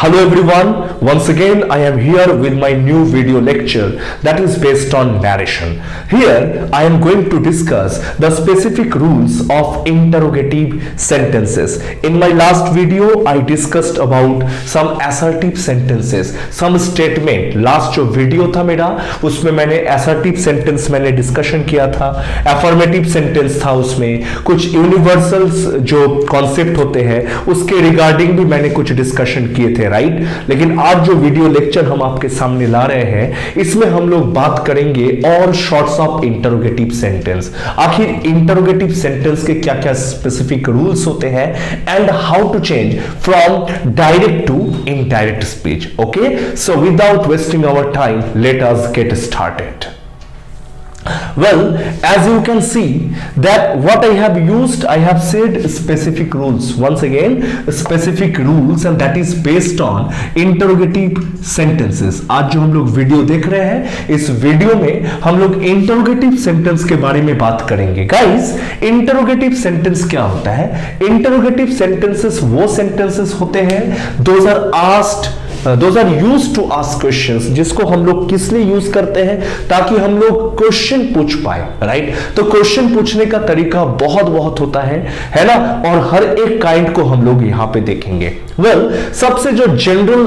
Hello everyone, once again I am here with my new video lecture that is based on narration. Here I am going to discuss the specific rules of interrogative sentences. In my last video I discussed about some assertive sentences, some statement. Last जो video था मेरा उसमें मैंने assertive sentence मैंने discussion किया था, affirmative sentence था, उसमें कुछ यूनिवर्सल्स जो कॉन्सेप्ट होते हैं उसके रिगार्डिंग भी मैंने कुछ डिस्कशन किए थे, राइट। लेकिन आज जो वीडियो लेक्चर हम आपके सामने ला रहे हैं इसमें हम लोग बात करेंगे और शॉर्ट्स ऑफ इंटरोगेटिव सेंटेंस। आखिर इंटरोगेटिव सेंटेंस के क्या क्या स्पेसिफिक रूल्स होते हैं and how to change from direct to indirect speech. Okay, so without wasting our time let us get started. Well, as you can see that what I have used, I have said specific rules. Once again, specific rules and that is based on interrogative sentences. आज जो हम लोग video देख रहे हैं इस video में हम लोग interrogative sentence के बारे में बात करेंगे। Guys, interrogative sentence क्या होता है? Interrogative sentences वो sentences होते हैं those are asked, those are used to ask questions, जिसको हम लोग किस लिए यूज करते हैं ताकि हम लोग क्वेश्चन पूछ पाए, राइट। तो क्वेश्चन पूछने का तरीका बहुत बहुत होता है ना, और हर एक काइंड को हम लोग यहां पे देखेंगे। सबसे जो जनरल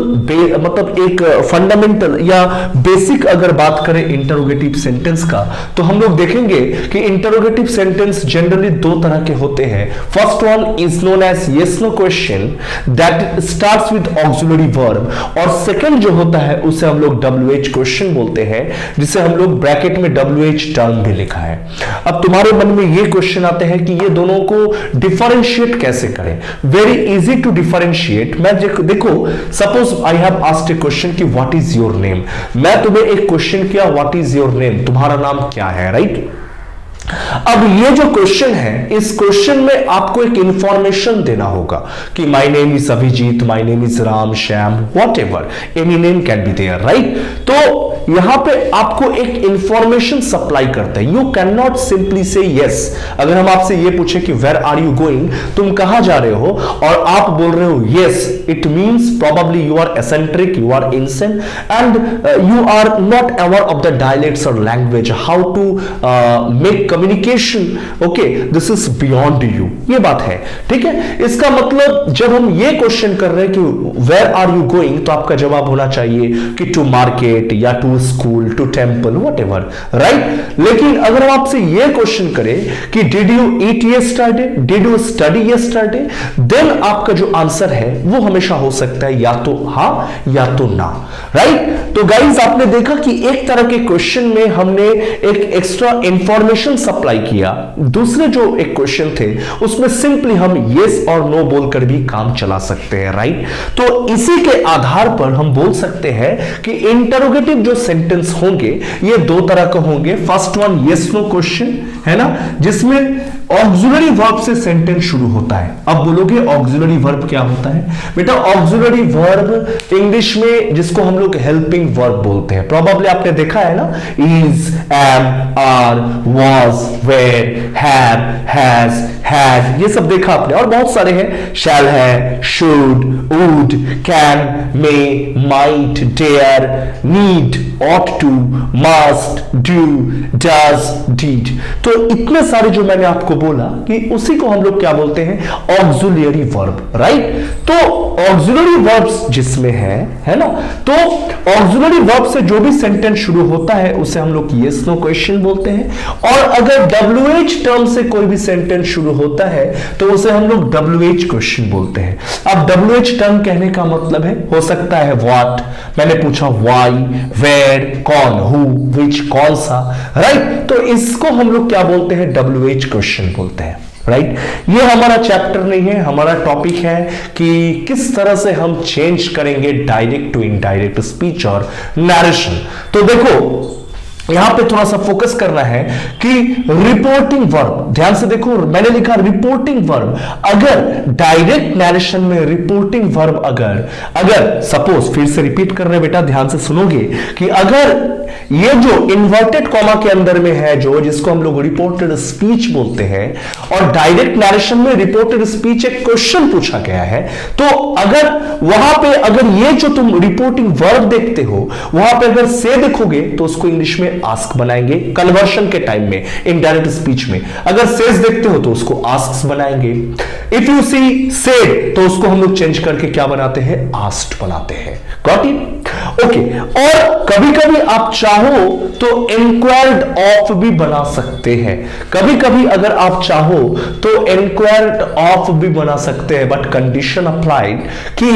मतलब एक फंडामेंटल या बेसिक अगर बात करें इंटरोगेटिव सेंटेंस का तो हम लोग देखेंगे कि इंटरोगेटिव सेंटेंस जनरली दो तरह के होते हैं। First one is known as yes no question that starts with auxiliary verb, और सेकंड जो होता है उसे हम लोग WH क्वेश्चन बोलते हैं, जिसे हम लोग ब्रैकेट में WH टर्म भी लिखा है। अब तुम्हारे मन में ये क्वेश्चन आते हैं कि ये दोनों को डिफरेंशिएट कैसे करें। Very easy to differentiate. मैं देखो, suppose I have asked a question कि व्हाट इज योर नेम। मैं तुम्हें एक क्वेश्चन किया व्हाट इज योर नेम, तुम्हारा नाम क्या है, राइट। अब ये जो क्वेश्चन है इस क्वेश्चन में आपको एक इंफॉर्मेशन देना होगा कि my name is Abhijit, my name is Ram, Shyam, whatever, any name can be there, right. तो यहां पे आपको एक इंफॉर्मेशन सप्लाई करता है। You can not simply say yes. अगर हम आपसे ये पूछे कि वेयर आर यू गोइंग, तुम कहां जा रहे हो, और आप बोल रहे हो yes, it means probably you are eccentric, you are innocent and you are not aware of the dialects और language, how to make communication. Okay, this is beyond you, ये बात है, ठीक है। इसका मतलब जब हम ये क्वेश्चन कर रहे हैं कि वेयर आर यू गोइंग, तो आपका जवाब होना चाहिए कि टू मार्केट या to school, to temple, whatever, right. लेकिन अगर हम आपसे ये क्वेश्चन करें कि did you eat yesterday, did you study yesterday, then आपका जो आंसर है वो हमेशा हो सकता है या तो हां या तो ना, राइट। तो गाइस, आपने देखा कि एक तरह के क्वेश्चन में हमने एक एक्स्ट्रा इंफॉर्मेशन सप्लाई किया, दूसरे जो एक क्वेश्चन थे उसमें सिंपली हम यस और नो बोलकर भी काम चला सकते हैं, राइट। तो इसी के आधार पर हम बोल सकते हैं कि इंटरोगेटिव जो सेंटेंस होंगे ये दो तरह के होंगे। First one yes no question है ना, जिसमें ऑक्सिलरी वर्ब से सेंटेंस शुरू होता है। अब बोलोगे ऑक्सिलरी वर्ब क्या होता है? बेटा, ऑक्सिलरी वर्ब इंग्लिश में जिसको हम लोग हेल्पिंग वर्ब बोलते हैं, प्रोबेबली आपने देखा है ना, is, am, are, was, were, have, has, had, ये सब देखा आपने, और बहुत सारे हैं, शैल है, should, would, can, may, might, dare, need, ought to, must, do, does, did। तो इतने सारे जो मैंने आपको बोला कि उसी को हम लोग क्या बोलते हैं, ऑक्सिलरी वर्ब, राइट। तो ऑक्सिलरी वर्ब्स जिसमें है ना, तो ऑक्सिलरी वर्ब से जो भी सेंटेंस शुरू होता है उसे हम लोग यस नो क्वेश्चन बोलते हैं, और अगर WH टर्म से कोई भी सेंटेंस शुरू होता है तो उसे हम लोग WH क्वेश्चन बोलते हैं। अब WH टर्म कहने का मतलब है, हो सकता है व्हाट, मैंने पूछा व्हाई, वेयर, कौन, हु, विच, कौन सा, राइट। तो इसको हम लोग क्या बोलते हैं, WH क्वेश्चन बोलते हैं, राइट। ये हमारा चैप्टर नहीं है, हमारा टॉपिक है कि किस तरह से हम चेंज करेंगे डायरेक्ट टू इनडायरेक्ट स्पीच और नरेशन। तो देखो, यहां पे थोड़ा सा फोकस करना है कि रिपोर्टिंग वर्ब, ध्यान से देखो, मैंने लिखा रिपोर्टिंग वर्ब। अगर डायरेक्ट नरेशन में रिपोर्टिंग वर्ब अगर सपोज, फिर से रिपीट कर रहे हैं बेटा, ध्यान से सुनोगे, कि अगर ये जो इन्वर्टेड कॉमा के अंदर में है, जो जिसको हम लोग रिपोर्टेड स्पीच बोलते हैं, और डायरेक्ट नरेशन में रिपोर्टेड स्पीच एक क्वेश्चन पूछा गया है, तो अगर वहां पे अगर ये जो तुम रिपोर्टिंग वर्ब देखते हो वहां पे अगर से देखोगे तो उसको इंग्लिश में आस्क बनाएंगे कन्वर्शन के टाइम में, इनडायरेक्ट स्पीच में। अगर सेज देखते हो तो उसको आस्क्स बनाएंगे। इफ यू सी सेड तो उसको हम लोग चेंज करके क्या बनाते हैं, आस्क्ड बनाते हैं। Got it? ओके। और कभी कभी आप चाहो तो इंक्वायर्ड ऑफ भी बना सकते हैं। कभी कभी अगर आप चाहो तो इंक्वायर्ड ऑफ भी बना सकते हैं, बट कंडीशन अप्लाइड कि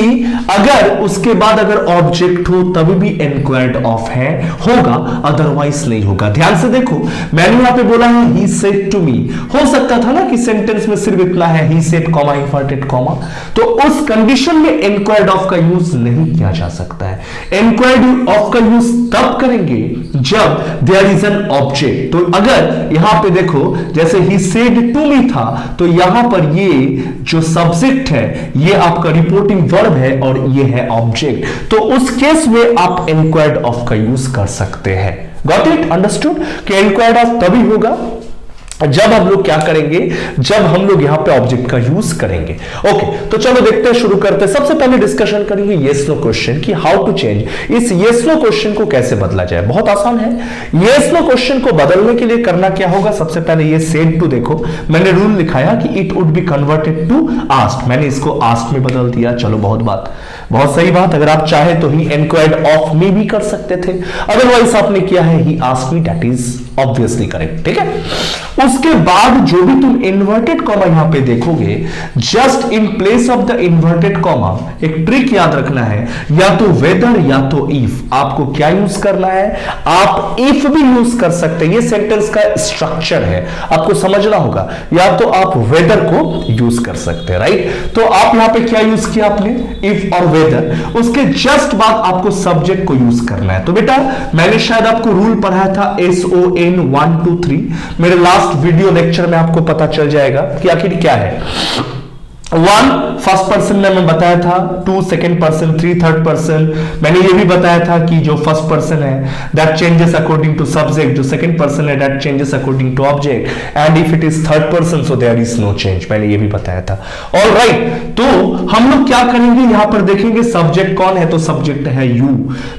अगर उसके बाद अगर ऑब्जेक्ट हो तभी भी इंक्वायर्ड ऑफ है होगा, अदरवाइज नहीं होगा। ध्यान से देखो, मैंने यहां पे बोला है ही सेड टू मी, हो सकता था ना कि सेंटेंस में सिर्फ इतना है he said comma inverted comma, तो उस कंडीशन में इंक्वायर्ड ऑफ का यूज नहीं किया जा सकता है। इंक्वायर्ड ऑफ का यूज तब करेंगे जब देयर इज एन ऑब्जेक्ट। तो अगर यहां पे देखो जैसे ही सेड टू मी था, तो यहां पर ये जो सब्जेक्ट है ये आपका रिपोर्टिंग वर्ब है और ये है ऑब्जेक्ट, तो उस केस में आप इंक्वायर्ड ऑफ का यूज कर सकते हैं। Got it? अंडरस्टूड कि इंक्वायर्ड ऑफ तभी होगा जब हम लोग क्या करेंगे, जब हम लोग यहां पे ऑब्जेक्ट का यूज करेंगे। ओके, तो चलो देखते हैं, शुरू करते हैं। सबसे पहले डिस्कशन करेंगे येस नो क्वेश्चन की हाउ टू चेंज। इस येस नो क्वेश्चन को कैसे बदला जाए, बहुत आसान है। येस नो क्वेश्चन को बदलने के लिए करना क्या होगा, सबसे पहले ये सेड टू देखो, मैंने रूल लिखाया कि it would be converted to asked, मैंने इसको आस्क्ड में बदल दिया। चलो बहुत सही बात। अगर आप चाहे तो ही इंक्वायर्ड ऑफ मी भी कर सकते थे, अदरवाइज आपने किया है he asked me, that is obviously correct. ठीक है, उसके बाद जो भी तुम इन्वर्टेड कॉमा यहां पे देखोगे, just in place of the inverted comma एक ट्रिक याद रखना है, या तो वेदर या तो इफ। आपको क्या यूज करना है, आप इफ भी यूज कर सकते हैं, ये सेंटेंस का स्ट्रक्चर है, आपको समझना होगा। या तो आप वेदर को यूज कर सकते हैं, राइट। तो आप यहां पे क्या यूज किया आपने, इफ और वेदर, उसके जस्ट बाद आपको सब्जेक्ट को यूज करना है। तो बेटा मैंने शायद आपको रूल पढ़ाया था SON 1 2 3, मेरे लास्ट वीडियो लेक्चर में आपको पता चल जाएगा कि आखिर क्या है। 1 फर्स्ट पर्सन में मैं बताया था, 2 सेकंड पर्सन, 3 थर्ड पर्सन। मैंने ये भी बताया था कि जो फर्स्ट पर्सन है that changes according to subject, जो सेकंड पर्सन है that changes according to object, and if it is third person so there is no change, मैंने ये भी बताया था। ऑलराइट, तो हम लोग क्या करेंगे, यहां पर देखेंगे सब्जेक्ट कौन है, तो सब्जेक्ट है यू।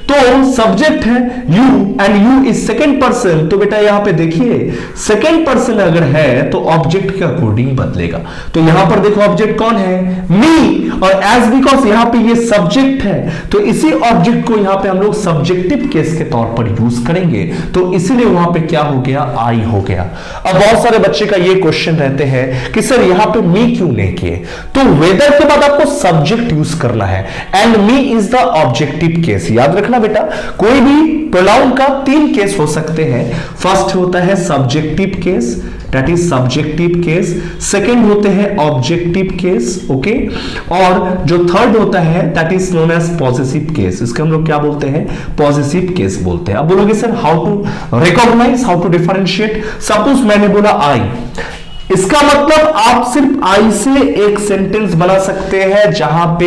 तो सब्जेक्ट है you and you is second person, तो बेटा यहां पे देखिए सेकंड पर्सन अगर है तो ऑब्जेक्ट के अकॉर्डिंग बदलेगा। तो यहां पर देखो ऑब्जेक्ट कौन है, मी, और एज बिकॉज यहां पे ये सब्जेक्ट है तो इसी ऑब्जेक्ट को यहां पे हम लोग सब्जेक्टिव केस के तौर पर यूज करेंगे, तो इसीलिए वहां पे क्या हो गया, आई हो गया। अब बहुत सारे बच्चे का ये क्वेश्चन रहते हैं कि सर यहां पे मी क्यों नहीं किए, तो वेदर के बाद आपको सब्जेक्ट यूज करना है and me is the objective case. याद रखना बेटा, कोई भी प्रोनाउन का 3 केस हो सकते हैं। फर्स्ट होता है subjective case, that is subjective case. Second होते हैं ऑब्जेक्टिव केस, ओके, और जो थर्ड होता है that is known as possessive case. इसके हम लोग क्या बोलते हैं, पॉसेसिव केस बोलते हैं। अब बोलोगे sir how to recognise, how to differentiate. Suppose मैंने बोला आई, इसका मतलब आप सिर्फ आई से एक सेंटेंस बना सकते हैं जहां पे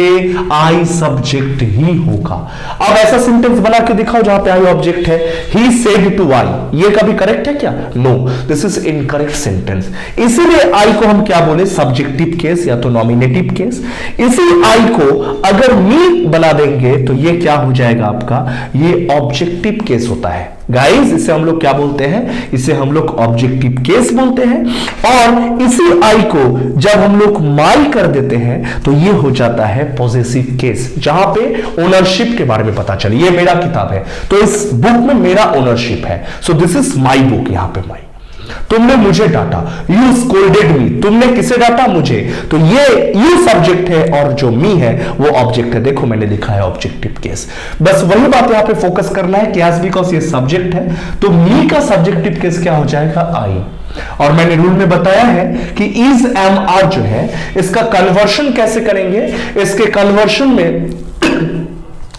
आई सब्जेक्ट ही होगा। अब ऐसा सेंटेंस बना के दिखाओ जहां पे आई ऑब्जेक्ट है, ही सेड टू आई, ये कभी करेक्ट है क्या, no, this is incorrect sentence. इसीलिए आई को हम क्या बोले, सब्जेक्टिव केस या तो नॉमिनेटिव केस। इसी आई को अगर मी बना देंगे तो ये क्या हो जाएगा आपका, ये ऑब्जेक्टिव केस होता है। गाइस इसे हम लोग क्या बोलते हैं, इसे हम लोग ऑब्जेक्टिव केस बोलते हैं। और इसी आई को जब हम लोग माई कर देते हैं तो ये हो जाता है पॉसेसिव केस, जहां पे ओनरशिप के बारे में पता चले। ये मेरा किताब है तो इस बुक में मेरा ओनरशिप है, so this is my book. यहां पे माई, तुमने मुझे डांटा, यू स्कोल्डेड मी, तुमने किसे डांटा, मुझे, तो ये यू सब्जेक्ट है और जो मी है वो ऑब्जेक्ट है। देखो मैंने लिखा है ऑब्जेक्टिव केस, बस वही बात यहां पे फोकस करना है कि एज बिकॉज ये सब्जेक्ट है तो मी का सब्जेक्टिव केस क्या हो जाएगा, आई। और मैंने रूल में बताया है कि इज एम आर जो है इसका कन्वर्शन कैसे करेंगे, इसके कन्वर्शन में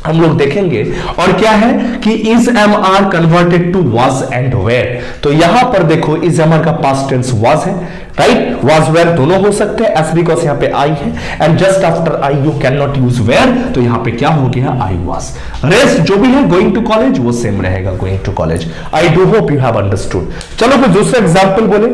हम लोग देखेंगे। और क्या है कि is am are converted to was and were, तो यहां पर देखो इज एम आर का पास्ट टेंस वाज है, राइट, वाज वेयर दोनों हो सकते हैं, एस बिकॉज यहां पे आई है, and just after I you can not use were, तो यहां पे क्या हो गया आई वाज। रेस्ट जो भी है गोइंग टू कॉलेज वो सेम रहेगा, going to college. I do hope you have understood. चलो फिर दूसरा एग्जांपल बोले,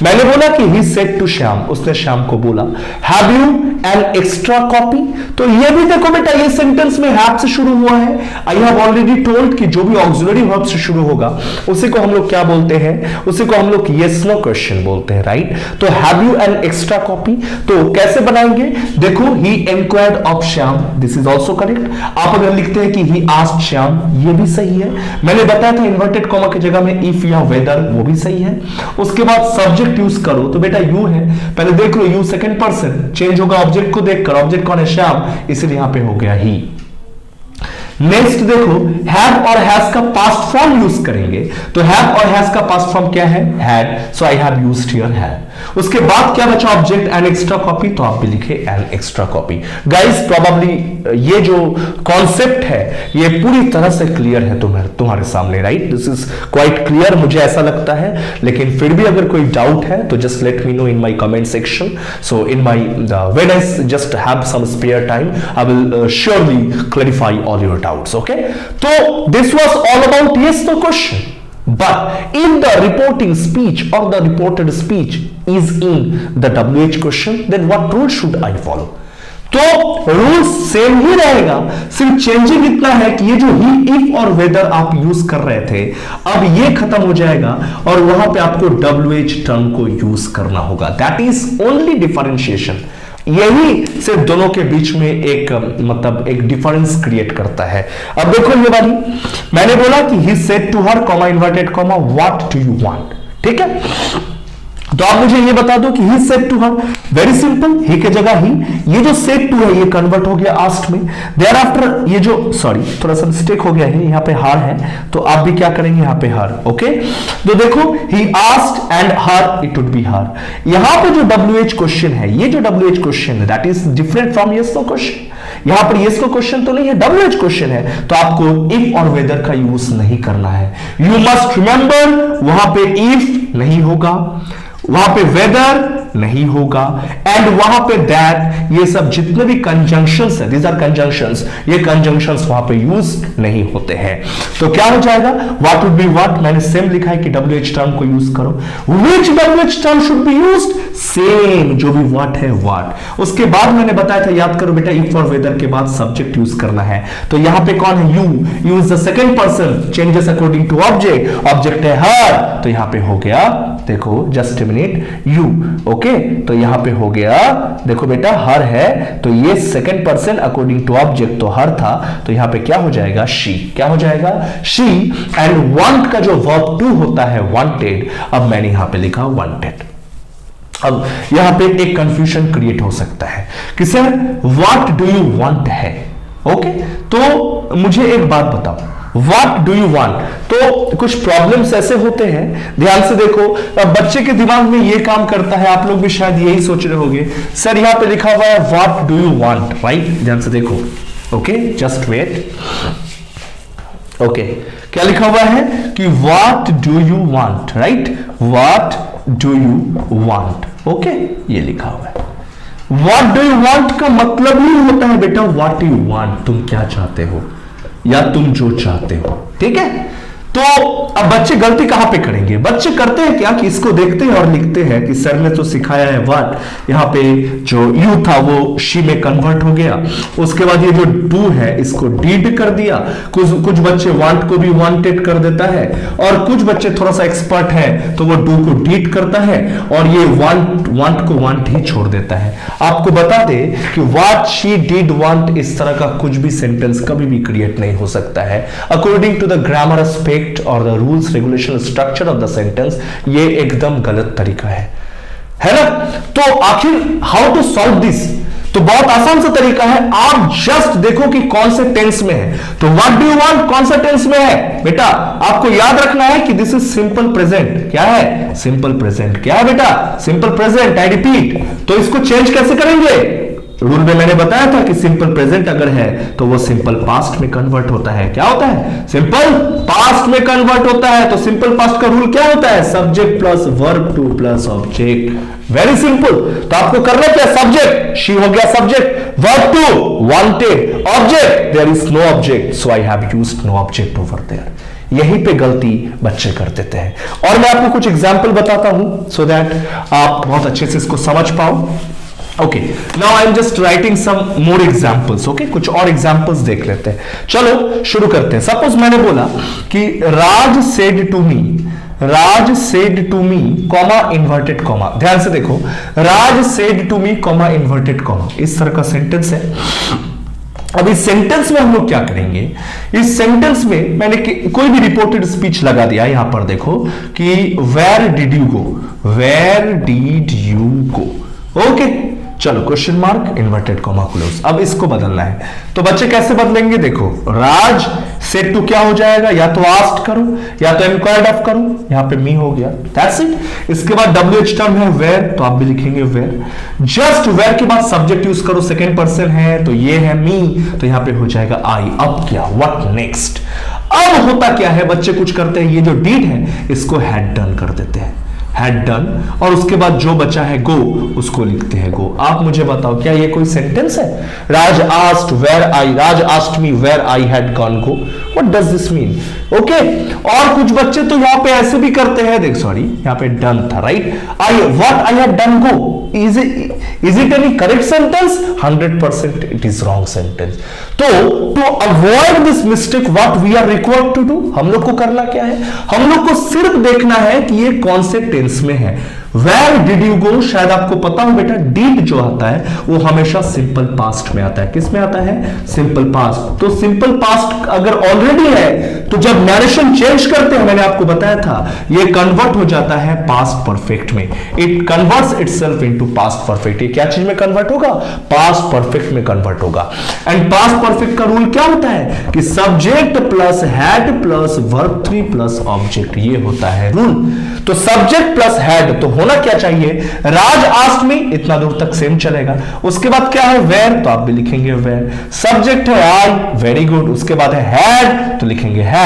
मैंने बोला कि ही सेड टू श्याम, उसने श्याम को बोला have you an extra copy, तो ये भी देखो बेटा ये सेंटेंस में हैव से शुरू हुआ है। आई हैव ऑलरेडी टोल्ड कि जो भी ऑक्सिलरी वर्ब से शुरू होगा उसी को हम लोग क्या बोलते हैं, उसी को हम लोग यस नो क्वेश्चन बोलते हैं, राइट। तो have you an extra copy, तो कैसे बनाएंगे, देखो he inquired of Shyam, this is also correct. आप अगर लिखते हैं कि ही आस्क्ड श्याम, ये भी सही है। मैंने बताया था इन्वर्टेड कॉमा की जगह में इफ या वेदर, वो भी सही है। उसके बाद सब्जेक्ट यूज करो, तो बेटा यू है, पहले देख लो यू सेकंड पर्सन चेंज होगा ऑब्जेक्ट को देखकर, ऑब्जेक्ट कौन है श्याम, इसलिए यहां पे हो गया ही। नेक्स्ट देखो हैव और हैज का पास्ट फॉर्म यूज करेंगे, तो हैव और हैज का पास्ट फॉर्म क्या है, had, so I have used here had. उसके बाद क्या बचा ऑब्जेक्ट एन एक्स्ट्रा कॉपी, तो आप भी लिखे N extra copy. Guys probably ये जो कॉन्सेप्ट है ये पूरी तरह से क्लियर है तुम्हारे सामने, right, this is quite clear, मुझे ऐसा लगता है। लेकिन फिर भी अगर कोई डाउट है तो just let me know in my comment section, so in my when I just have some spare time I will surely clarify all your doubts, okay. तो this was all about yes no question, but if the reporting speech or the reported speech is in the WH question, then what rule should I follow? तो rule same ही रहेगा, सिर्फ changing इतना है कि ये जो ही, if और weather आप यूज कर रहे थे अब ये खत्म हो जाएगा और वहां पे आपको WH टर्म को यूज करना होगा। दैट इज ओनली डिफरेंशिएशन, यही सिर्फ दोनों के बीच में एक मतलब एक डिफरेंस क्रिएट करता है। अब देखो ये वाली, मैंने बोला कि he said to her comma inverted comma what do you want, ठीक है। तो आप मुझे ये बता दो कि he said to her, very simple, he के जगह ही, ये जो सेड टू है ये कन्वर्ट हो गया आस्क्ड में, देयर आफ्टर ये जो, सॉरी थोड़ा सा मिस्टेक हो गया है, यहाँ पे हर है तो आप भी क्या करेंगे यहाँ पे हर, ओके। तो देखो he asked and her, it would be her. यहां पे जो WH क्वेश्चन है, ये जो WH क्वेश्चन है that is different from yes no question. यहां पर यस नो क्वेश्चन तो नहीं है, WH क्वेश्चन है, तो आपको इफ और वेदर का यूज नहीं करना है। यू मस्ट रिमेंबर वहां पे इफ नहीं होगा, वहां पे वेदर नहीं होगा, एंड वहां पे दैट, ये सब जितने भी कंजंक्शंस है, दीज आर कंजंक्शंस, ये कंजंक्शंस वहां पे यूज नहीं होते हैं। तो क्या हो जाएगा, व्हाट वुड बी व्हाट, मैंने सेम लिखा है कि WH टर्म को यूज करो। Which WH term should be used, same जो भी व्हाट है व्हाट। उसके बाद मैंने बताया था, याद करो बेटा, इफ और वेदर के बाद सब्जेक्ट यूज करना है, तो यहां पे कौन है, you, use the second person, changes according to object, object है हर, तो यहां पे हो गया, देखो just a minute, you, okay. तो यहां पे हो गया, देखो बेटा हर है तो ये second person according to object तो हर था, तो यहां पे क्या हो जाएगा, शी, क्या हो जाएगा, शी। एंड वांट का जो वर्ब टू होता है वांटेड, अब मैंने यहां पे लिखा वांटेड। अब यहां पे एक कंफ्यूजन क्रिएट हो सकता है कि sir what do you want है, ओके। तो मुझे एक बात बताओ, What do you want? तो कुछ प्रॉब्लम्स ऐसे होते हैं, ध्यान से देखो, बच्चे के दिमाग में ये काम करता है, आप लोग भी शायद यही सोच रहे होंगे, सर यहां पे लिखा हुआ है What do you want, right, ध्यान से देखो, ओके, जस्ट वेट, ओके, क्या लिखा हुआ है कि What do you want, right, What do you want, okay, ये लिखा हुआ है। What do you want का मतलब ही होता है बेटा What you want, तुम क्या चाहते हो या तुम जो चाहते हो, ठीक है। तो अब बच्चे गलती कहां पे करेंगे, बच्चे करते हैं क्या कि इसको देखते हैं और लिखते हैं कि सर ने तो सिखाया है व्हाट, यहाँ पे जो यू था वो शी में कन्वर्ट हो गया, उसके बाद ये जो डू है इसको डीड कर दिया, कुछ बच्चे वांट को भी वांटेड कर देता है, और कुछ बच्चे थोड़ा सा एक्सपर्ट है तो वो डू को डीड करता है, और ये वांट को वांट ही छोड़ देता है। आपको बता दे कि व्हाट शी डिड वांट, इस तरह का कुछ भी सेंटेंस कभी भी क्रिएट नहीं हो सकता है according to the grammar aspect और the rules regulation structure of the sentence. ये एकदम गलत तरीका है ना। तो आखिर हाउ टू सॉल्व दिस, तो बहुत आसान सा तरीका है, आप जस्ट देखो कि कौन से टेंस में है। तो व्हाट डू यू वांट कौन सा टेंस में है बेटा, आपको याद रखना है कि दिस इज सिंपल प्रेजेंट। क्या है, सिंपल प्रेजेंट। क्या है बेटा, सिंपल प्रेजेंट, आई रिपीट। तो इसको चेंज कैसे करेंगे, रूल में मैंने बताया था कि सिंपल प्रेजेंट अगर है तो वो सिंपल पास्ट में कन्वर्ट होता है। क्या होता है? सिंपल पास्ट में कन्वर्ट होता है। तो सिंपल पास्ट का रूल क्या होता है? Subject plus verb two plus object. Very simple. तो आपको करना क्या? सब्जेक्ट, शी हो गया subject, verb two wanted, object there is no object so I have used no object over there. यहीं पे गलती बच्चे कर देते हैं। और मैं आपको कुछ एग्जाम्पल बताता हूं सो दैट आप बहुत अच्छे से इसको समझ पाओ। Okay, now I am just writing some more examples. Okay, कुछ और एग्जाम्पल्स देख लेते हैं। चलो शुरू करते हैं। सपोज मैंने बोला कि Raj said to me, Raj said to me comma inverted comma. ध्यान से देखो, Raj said to me comma inverted comma, इस तरह का सेंटेंस है। अब इस सेंटेंस में हम लोग क्या करेंगे? इस सेंटेंस में मैंने कोई भी रिपोर्टेड स्पीच लगा दिया। यहां पर देखो कि where did you go, where did you go. Okay, चलो question mark inverted comma close. अब इसको बदलना है तो बच्चे कैसे बदलेंगे? देखो, राज सेड टू क्या हो जाएगा? या तो आस्क्ड करो या तो इंक्वायर्ड ऑफ करो। यहां पे मी हो गया, दैट्स इट। इसके बाद WH टर्म है वेयर, तो आप भी लिखेंगे वेयर। जस्ट वेयर के बाद सब्जेक्ट यूज करो, सेकेंड पर्सन है तो ये है मी, तो यहां पे हो जाएगा आई। अब क्या? What next? अब होता क्या है? बच्चे कुछ करते हैं, ये जो डीड है इसको हैड डन कर देते हैं, हैड डन, और उसके बाद जो बचा है गो उसको लिखते हैं गो। आप मुझे बताओ क्या ये कोई सेंटेंस है? Raj asked where I, Raj asked me where I had gone go. What does this mean? Okay, और कुछ बच्चे तो यहां पे ऐसे भी करते हैं, देख सॉरी यहां पे डन था, right? I what I had done go, is it any correct sentence? 100% it is wrong sentence. तो to avoid this mistake what we are required to do, हम लोग को करना क्या है? हम लोग को सिर्फ देखना है कि ये कौन से टेंस में है। वेयर डिड यू गो, शायद आपको पता हो बेटा, डिड जो आता है वो हमेशा सिंपल पास्ट में आता है। किस में आता है? Simple past. तो सिंपल पास्ट अगर ऑलरेडी है तो जब नरेशन चेंज करते हैं, मैंने आपको बताया था, ये कन्वर्ट हो जाता है पास्ट परफेक्ट में। It converts itself into past perfect. ये क्या चीज में कन्वर्ट होगा? पास्ट परफेक्ट में कन्वर्ट होगा। एंड पास्ट परफेक्ट का रूल क्या होता है कि subject plus had plus verb 3 plus object, ये होता है रूल। तो सब्जेक्ट प्लस हैड तो होना क्या चाहिए? राज आस्क्ड मी, इतना दूर तक सेम चलेगा। उसके बाद क्या है? वेयर, तो आप भी लिखेंगे वेयर। सब्जेक्ट है आई, वेरी गुड। उसके बाद है हैड, तो लिखेंगे had.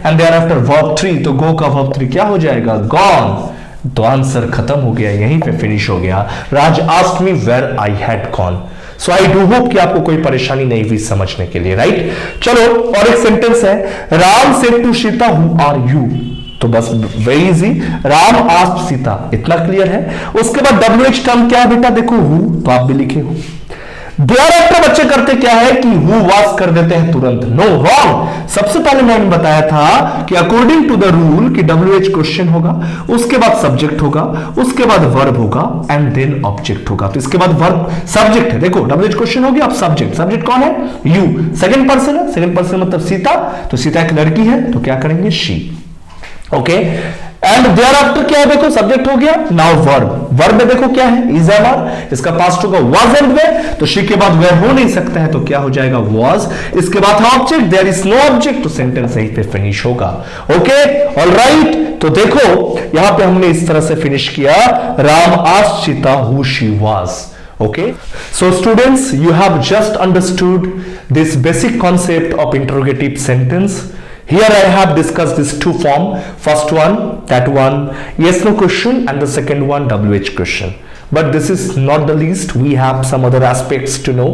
And there after verb 3, तो गो का वर्ब 3 क्या हो जाएगा? गॉन। तो आंसर खत्म हो गया, यहीं पे फिनिश हो गया। Raj asked me where I had gone. So I do hope कि आपको कोई परेशानी नहीं हुई समझने के लिए, राइट? चलो और एक सेंटेंस है, Ram said to Sita who are you. तो बस very easy, Ram asked Sita, इतना क्लियर है। उसके बाद WH टर्म क्या है बेटा? देखो हु, तो आप भी लिखे हु। देयर बच्चे करते क्या है कि हु वाज कर देते हैं तुरंत। No, wrong. सबसे पहले मैंने बताया था कि अकॉर्डिंग टू द रूल कि WH क्वेश्चन होगा, उसके बाद सब्जेक्ट होगा, उसके बाद वर्ब होगा एंड देन ऑब्जेक्ट होगा। तो इसके बाद वर्ब सब्जेक्ट है, देखो WH क्वेश्चन हो गया, अब सब्जेक्ट। सब्जेक्ट कौन है? यू। सेकंड पर्सन है, सेकंड पर्सन मतलब सीता, तो सीता एक लड़की है तो क्या करेंगे? She. Okay, and there after क्या है? देखो सब्जेक्ट हो गया, नाउ वर्ब। वर्ब में देखो क्या है? इज एवर, इसका पास्ट होगा वाज एंड वेयर, तो शी के बाद वेयर हो नहीं सकता है तो क्या हो जाएगा? वाज। इसके बाद है object, there is no object, तो सेंटेंस यहीं पे फिनिश होगा। Okay, alright. तो देखो यहां पे हमने इस तरह से फिनिश किया, Ram asked Sita who she was. Okay, so students, you have just understood this basic concept of interrogative sentence. Here I have discussed these two form. First one, that one yes no question, and the second one WH question. But this is not the least. We have some other aspects to know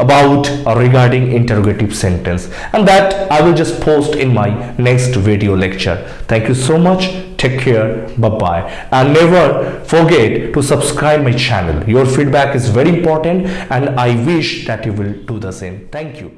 about regarding interrogative sentence, and that I will just post in my next video lecture. Thank you so much. Take care. Bye bye. And never forget to subscribe my channel. Your feedback is very important, and I wish that you will do the same. Thank you.